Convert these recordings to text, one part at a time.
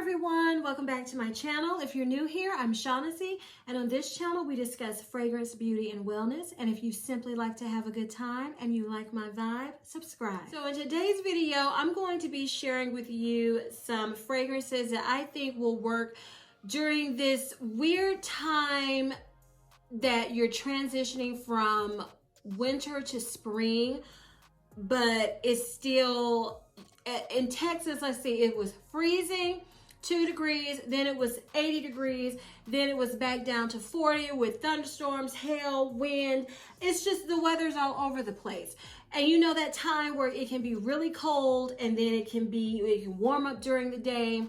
everyone, welcome back to my channel. If you're new here, I'm Shaughnessy, and on this channel we discuss fragrance, beauty, and wellness. And if you simply like to have a good time and you like my vibe, subscribe. So in today's video, I'm going to be sharing with you some fragrances that I think will work during this weird time that you're transitioning from winter to spring, but it's still, in Texas, let's see, it was freezing, 2 degrees, then it was 80 degrees, then it was back down to 40 with thunderstorms, hail, wind. It's just the weather's all over the place. And you know that time where it can be really cold and then it can warm up during the day.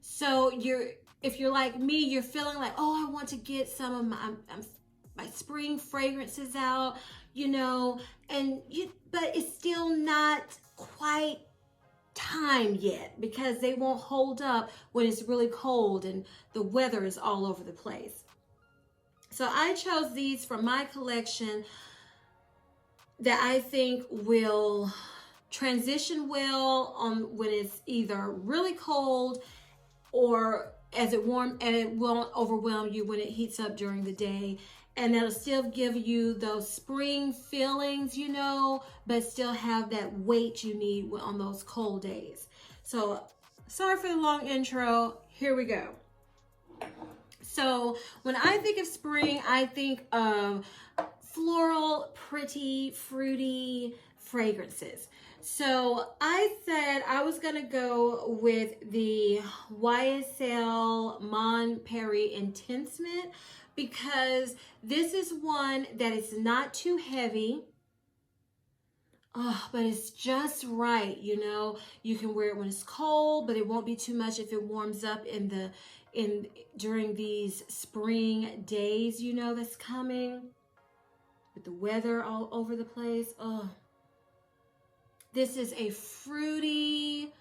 So if you're like me, you're feeling like, oh, I want to get some of my spring fragrances out, you know, but it's still not quite time yet because they won't hold up when it's really cold and the weather is all over the place. So I chose these from my collection that I think will transition well on when it's either really cold or as it warm, and it won't overwhelm you when it heats up during the day. And that'll still give you those spring feelings, you know, but still have that weight you need on those cold days. So sorry for the long intro. Here we go. So when I think of spring, I think of floral, pretty, fruity fragrances. So I said I was gonna go with the YSL Mon Paris Intense Mint, because this is one that is not too heavy, but it's just right. You know, you can wear it when it's cold, but it won't be too much if it warms up during these spring days, you know, that's coming with the weather all over the place. This is a fruity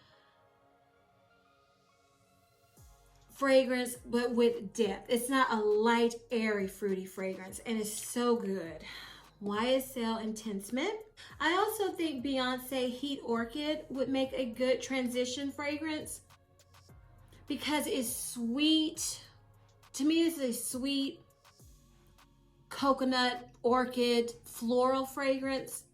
fragrance, but with depth. It's not a light, airy, fruity fragrance, and it's so good. YSL Intense Mint. I also think Beyonce Heat Orchid would make a good transition fragrance because it's sweet. To me, this is a sweet coconut, orchid, floral fragrance.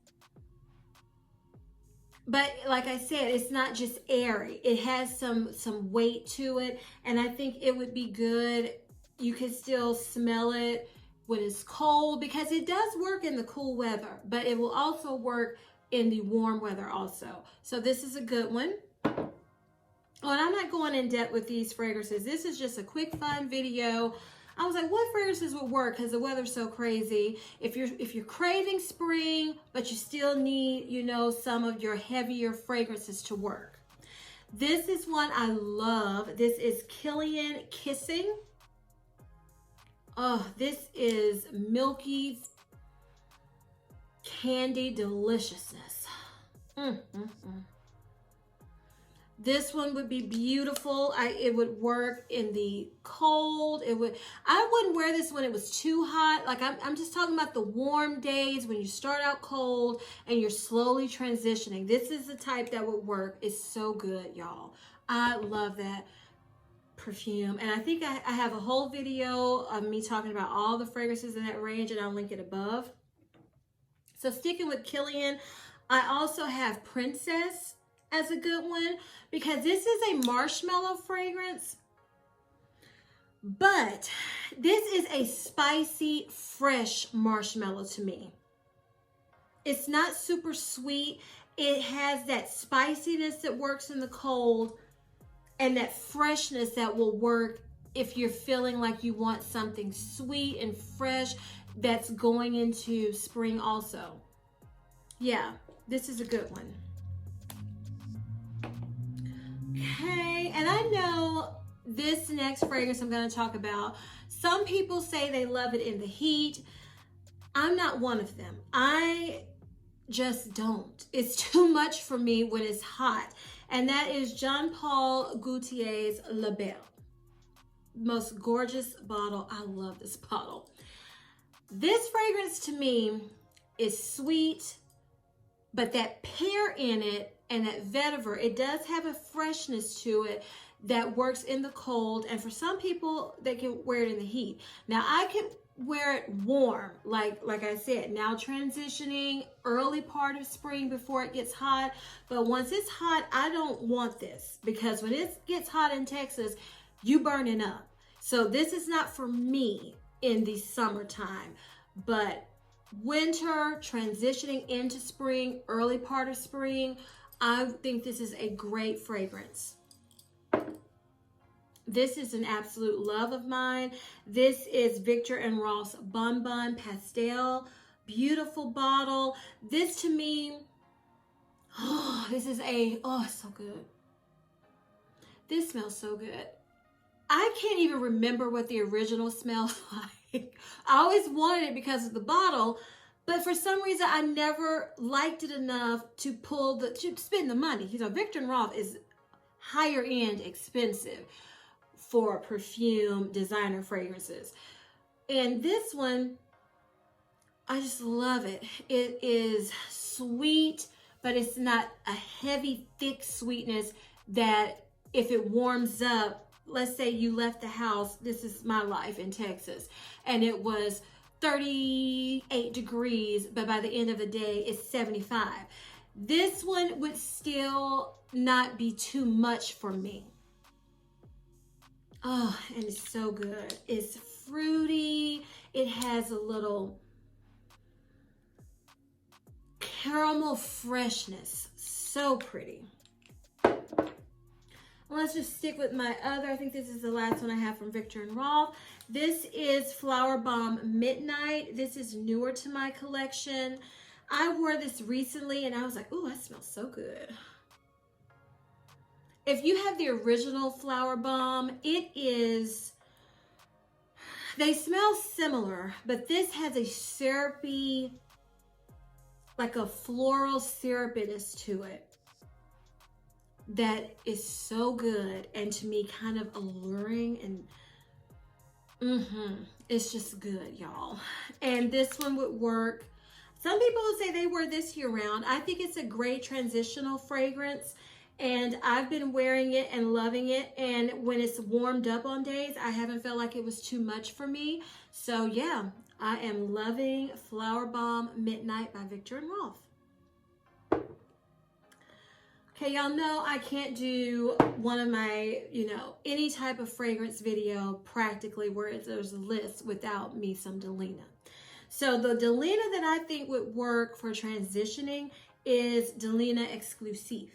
But like I said, it's not just airy. It has some weight to it, and I think it would be good. You can still smell it when it's cold because it does work in the cool weather, but it will also work in the warm weather also. So this is a good one. Oh, and I'm not going in depth with these fragrances. This is just a quick fun video. I was like, what fragrances would work because the weather's so crazy? If you're craving spring, but you still need, you know, some of your heavier fragrances to work. This is one I love. This is Kilian Kissing. Oh, this is milky candy deliciousness. This one would be beautiful. It would work in the cold. I wouldn't wear this when it was too hot. Like I'm just talking about the warm days when you start out cold and you're slowly transitioning. This is the type that would work. It's so good, y'all. I love that perfume. And I think I have a whole video of me talking about all the fragrances in that range, and I'll link it above. So sticking with Kilian, I also have Princess as a good one because this is a marshmallow fragrance, but this is a spicy, fresh marshmallow to me. It's not super sweet. It has that spiciness that works in the cold and that freshness that will work if you're feeling like you want something sweet and fresh that's going into spring also. Yeah, this is a good one. Okay, and I know this next fragrance I'm going to talk about, some people say they love it in the heat. I'm not one of them. I just don't. It's too much for me when it's hot. And that is Jean Paul Gaultier's La Belle. Most gorgeous bottle. I love this bottle. This fragrance to me is sweet, but that pear in it and that vetiver, it does have a freshness to it that works in the cold. And for some people, they can wear it in the heat. Now, I can wear it warm, like I said, now transitioning early part of spring before it gets hot. But once it's hot, I don't want this, because when it gets hot in Texas, you burn it up. So this is not for me in the summertime, but winter, transitioning into spring, early part of spring, I think this is a great fragrance. This is an absolute love of mine. This is Viktor & Rolf's Bun Bun Pastel. Beautiful bottle. This to me, this is it's so good. This smells so good. I can't even remember what the original smells like. I always wanted it because of the bottle, but for some reason I never liked it enough to spend the money. You know, Viktor & Rolf is higher end, expensive for perfume designer fragrances. And this one, I just love it. It is sweet, but it's not a heavy, thick sweetness that if it warms up, let's say you left the house, this is my life in Texas, and it was 38 degrees, but by the end of the day, it's 75. This one would still not be too much for me. Oh, and it's so good. It's fruity. It has a little caramel freshness. So pretty. Let's just stick with my other. I think this is the last one I have from Viktor & Rolf. This is Flower Bomb Midnight. This is newer to my collection. I wore this recently and I was like, oh, that smells so good. If you have the original Flower Bomb, they smell similar, but this has a syrupy, like a floral syrupiness to it that is so good, and to me kind of alluring, and it's just good, y'all. And this one would work. Some people would say they wear this year round. I think it's a great transitional fragrance, and I've been wearing it and loving it. And when it's warmed up on days, I haven't felt like it was too much for me. So yeah, I am loving Flower Bomb Midnight by Viktor & Rolf. Okay, y'all know I can't do one of my, any type of fragrance video practically where there's a list without me some Delina. So the Delina that I think would work for transitioning is Delina Exclusive.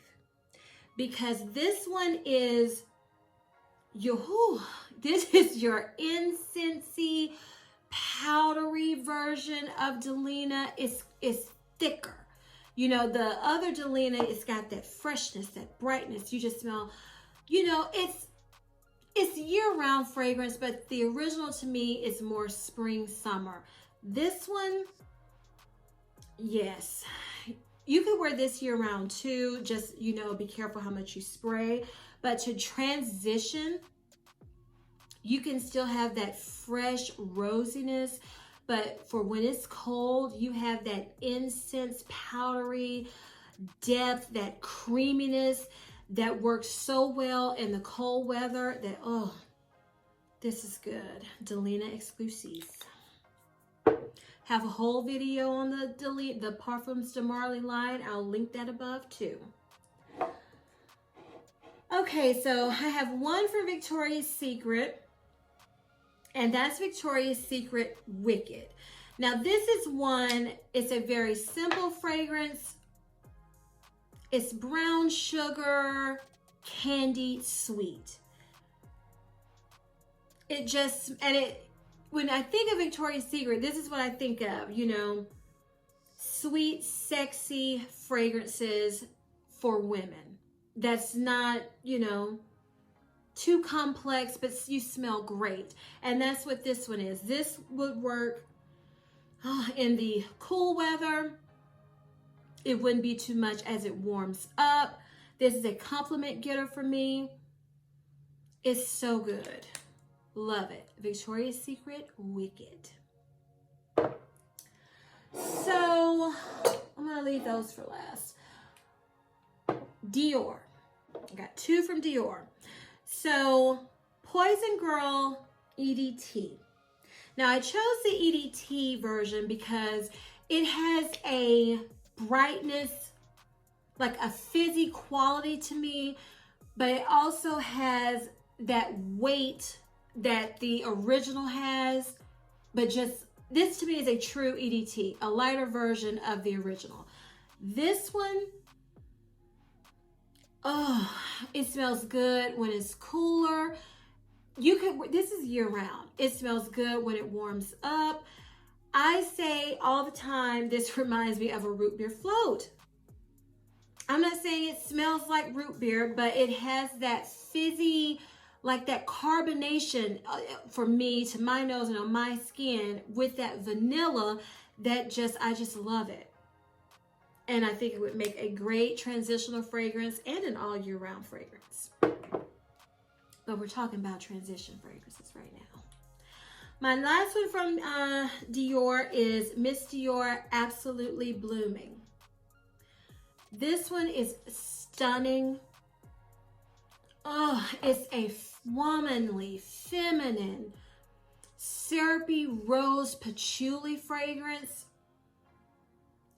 Because this one is this is your incensey, powdery version of Delina. It's thicker. The other Delina, it's got that freshness, that brightness. You just smell, it's year-round fragrance, but the original to me is more spring, summer. This one, yes. You could wear this year-round too. Just, be careful how much you spray. But to transition, you can still have that fresh rosiness. But for when it's cold, you have that incense, powdery depth, that creaminess that works so well in the cold weather that, this is good. Delina Exclusive. Have a whole video on the Parfums de Marly line. I'll link that above too. Okay, so I have one for Victoria's Secret, and that's Victoria's Secret Wicked. Now this is one, it's a very simple fragrance. It's brown sugar, candy sweet. When I think of Victoria's Secret, this is what I think of, sweet, sexy fragrances for women. That's not, too complex, but you smell great. And that's what this one is. This would work in the cool weather. It wouldn't be too much as it warms up. This is a compliment getter for me. It's so good. Love it. Victoria's Secret Wicked. So I'm going to leave those for last. Dior. I got two from Dior. So Poison Girl EDT. Now I chose the EDT version because it has a brightness, like a fizzy quality to me, but it also has that weight that the original has, but just, this to me is a true EDT, a lighter version of the original. This one, oh, it smells good when it's cooler. This is year round. It smells good when it warms up. I say all the time, this reminds me of a root beer float. I'm not saying it smells like root beer, but it has that fizzy, like that carbonation for me, to my nose and on my skin, with that vanilla that I just love it. And I think it would make a great transitional fragrance and an all year round fragrance. But we're talking about transition fragrances right now. My last one from Dior is Miss Dior Absolutely Blooming. This one is stunning. Oh, it's a womanly, feminine, syrupy rose patchouli fragrance.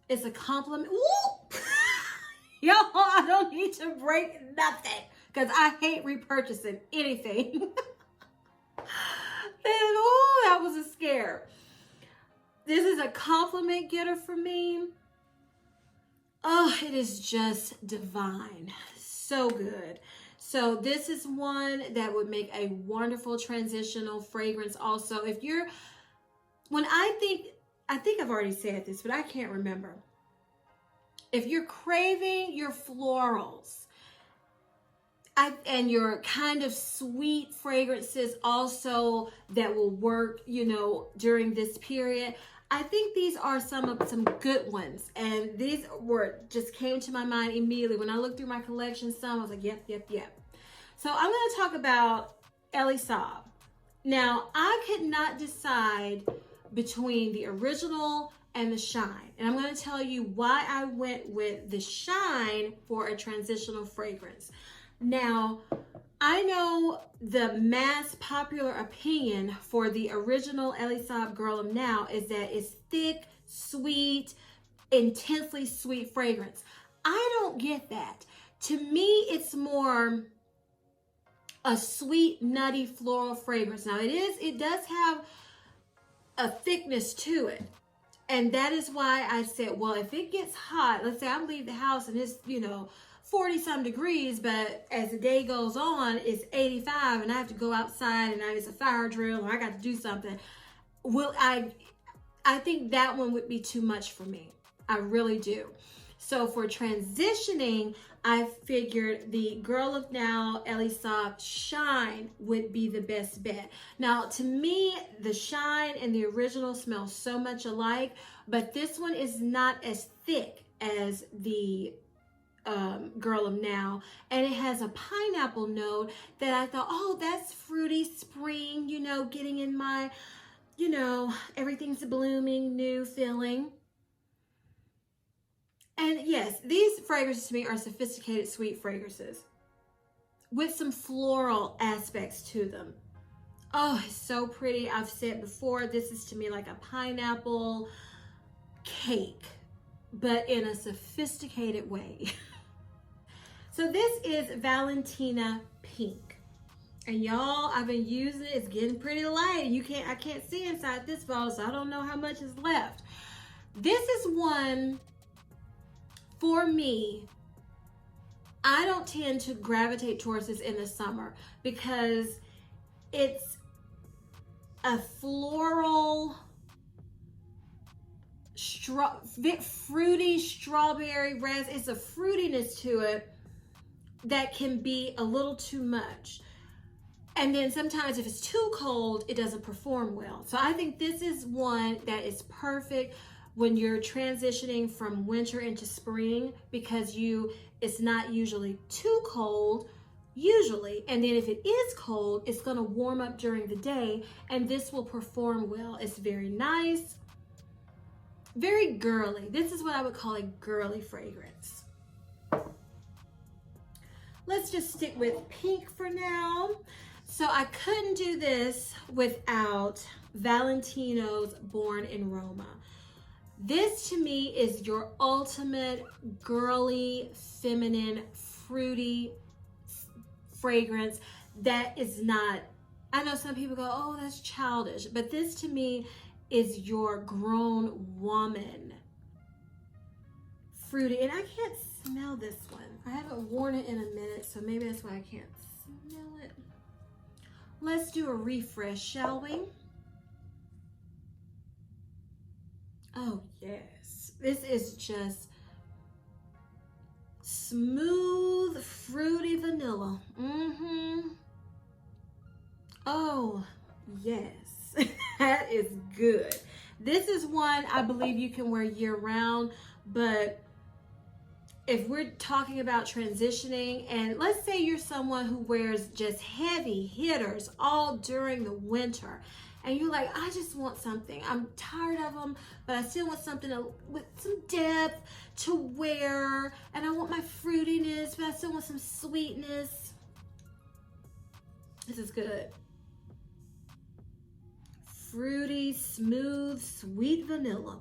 It's a compliment. Ooh! Y'all, I don't need to break nothing because I hate repurchasing anything. And oh, that was a scare. This is a compliment getter for me. Oh, it is just divine. So good. So this is one that would make a wonderful transitional fragrance also. If you're, when I think I've already said this, but I can't remember. If you're craving your florals, and your kind of sweet fragrances also that will work, you know, during this period, I think these are some good ones. And these just came to my mind immediately. When I looked through my collection, I was like, yep. So I'm going to talk about Elie Saab. Now, I could not decide between the original and the shine. And I'm going to tell you why I went with the shine for a transitional fragrance. Now, I know the mass popular opinion for the original Elie Saab Girl of Now is that it's thick, sweet, intensely sweet fragrance. I don't get that. To me, it's more a sweet, nutty, floral fragrance. Now, it does have a thickness to it. And that is why I said, well, if it gets hot, let's say I leave the house and it's, 40 some degrees, but as the day goes on, it's 85 and I have to go outside and it's a fire drill or I got to do something. Well, I think that one would be too much for me. I really do. So for transitioning, I figured the Girl of Now Elie Saab Shine would be the best bet. Now, to me, the Shine and the original smell so much alike, but this one is not as thick as the Girl of Now, and it has a pineapple note that I thought, oh, that's fruity spring, getting in my, everything's blooming, new feeling. And yes, these fragrances to me are sophisticated, sweet fragrances with some floral aspects to them. Oh, it's so pretty. I've said before, this is to me like a pineapple cake, but in a sophisticated way. So this is Valentino Pink. And y'all, I've been using it. It's getting pretty light. I can't see inside this bottle, so I don't know how much is left. This is one, for me, I don't tend to gravitate towards this in the summer because it's a floral, fruity strawberry res. It's a fruitiness to it that can be a little too much. And then sometimes if it's too cold, it doesn't perform well. So I think this is one that is perfect when you're transitioning from winter into spring because it's not usually too cold, usually. And then if it is cold, it's gonna warm up during the day and this will perform well. It's very nice, very girly. This is what I would call a girly fragrance. let's just stick with pink for now. So I couldn't do this without Valentino's Born in Roma. This to me is your ultimate girly, feminine, fruity fragrance that is not, I know some people go, oh, that's childish, but this to me is your grown woman fruity. And I can't smell this one. I haven't worn it in a minute, so maybe that's why I can't smell it. Let's do a refresh, shall we? Oh, yes. This is just smooth, fruity vanilla. Oh, yes. That is good. This is one I believe you can wear year round, but if we're talking about transitioning, and let's say you're someone who wears just heavy hitters all during the winter, and you're like, I just want something. I'm tired of them, but I still want something with some depth to wear, and I want my fruitiness, but I still want some sweetness. This is good. Fruity, smooth, sweet vanilla.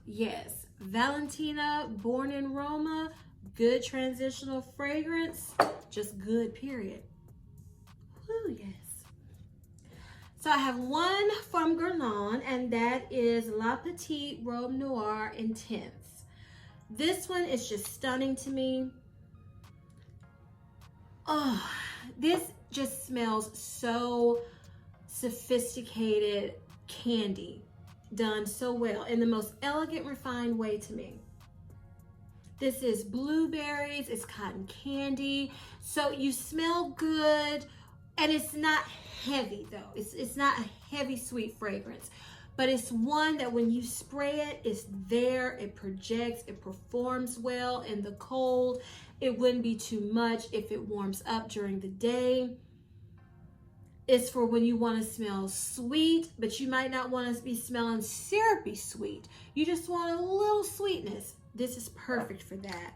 Yes, Valentino Born in Roma, good transitional fragrance, just good, period. Woo, yes. So I have one from Granon, and that is La Petite Robe Noir Intense. This one is just stunning to me. Oh, this just smells so sophisticated candy, done so well in the most elegant, refined way to me. This is blueberries, it's cotton candy, so you smell good, and it's not heavy though. It's not a heavy, sweet fragrance, but it's one that when you spray it, it's there, it projects, it performs well in the cold. It wouldn't be too much if it warms up during the day. It's for when you want to smell sweet, but you might not want to be smelling syrupy sweet. You just want a little sweetness. This is perfect for that.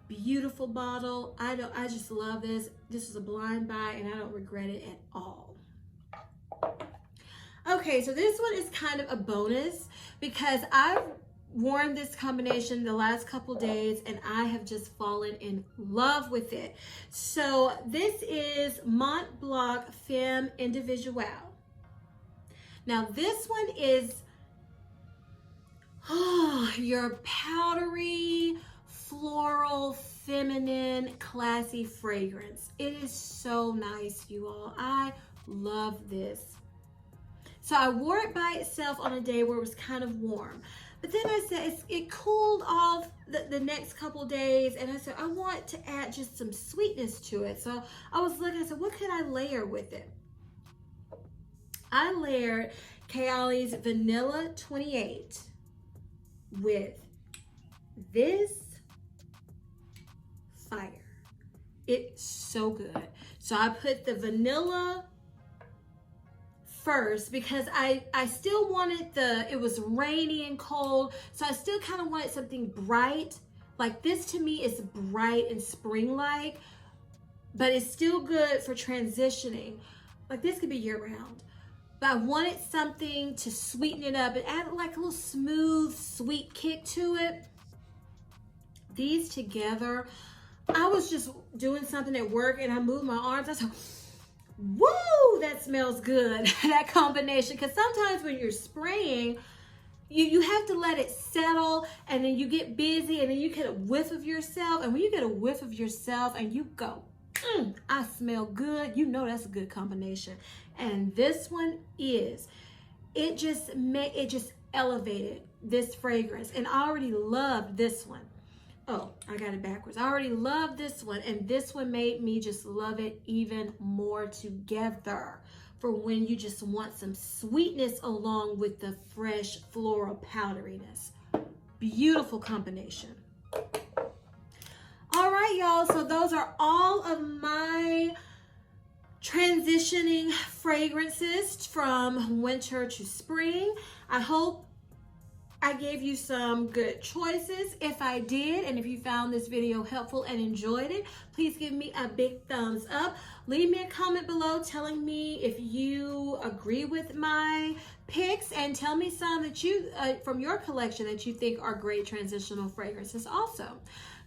Beautiful bottle. I just love this. This is a blind buy, and I don't regret it at all. Okay, so this one is kind of a bonus because I've worn this combination the last couple days, and I have just fallen in love with it. So this is Mont Blanc Femme Individuelle. Now this one is your powdery, floral, feminine, classy fragrance. It is so nice, you all. I love this. So I wore it by itself on a day where it was kind of warm. But then I said, it cooled off the next couple days, and I said, I want to add just some sweetness to it. So I was looking, I said, what could I layer with it? I layered Elie's Vanilla 28 with this fire. It's so good. So I put the vanilla first because I still wanted it was rainy and cold, so I still kind of wanted something bright. Like this to me is bright and spring-like, but it's still good for transitioning. Like this could be year-round, but I wanted something to sweeten it up and add like a little smooth, sweet kick to it. These together, I was just doing something at work and I moved my arms. I said, woo, that smells good, that combination. Because sometimes when you're spraying, you have to let it settle, and then you get busy, and then you get a whiff of yourself. And when you get a whiff of yourself and you go, I smell good, you know that's a good combination. And this one is, it just elevated this fragrance. And I already loved this one. Oh, I got it backwards. I already love this one, and this one made me just love it even more together for when you just want some sweetness along with the fresh floral powderiness. Beautiful combination. All right, y'all, so those are all of my transitioning fragrances from winter to spring. I hope I gave you some good choices. If I did, and if you found this video helpful and enjoyed it, please give me a big thumbs up. Leave me a comment below telling me if you agree with my picks, and tell me some that you from your collection that you think are great transitional fragrances also.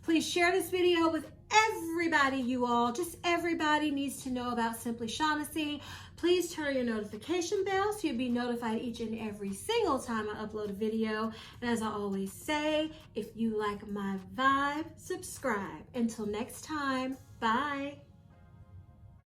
Please share this video with everybody, you all. Just everybody needs to know about SimplyShaughnessy. Please turn on your notification bell so you'll be notified each and every single time I upload a video. And as I always say, if you like my vibe, subscribe. Until next time, bye.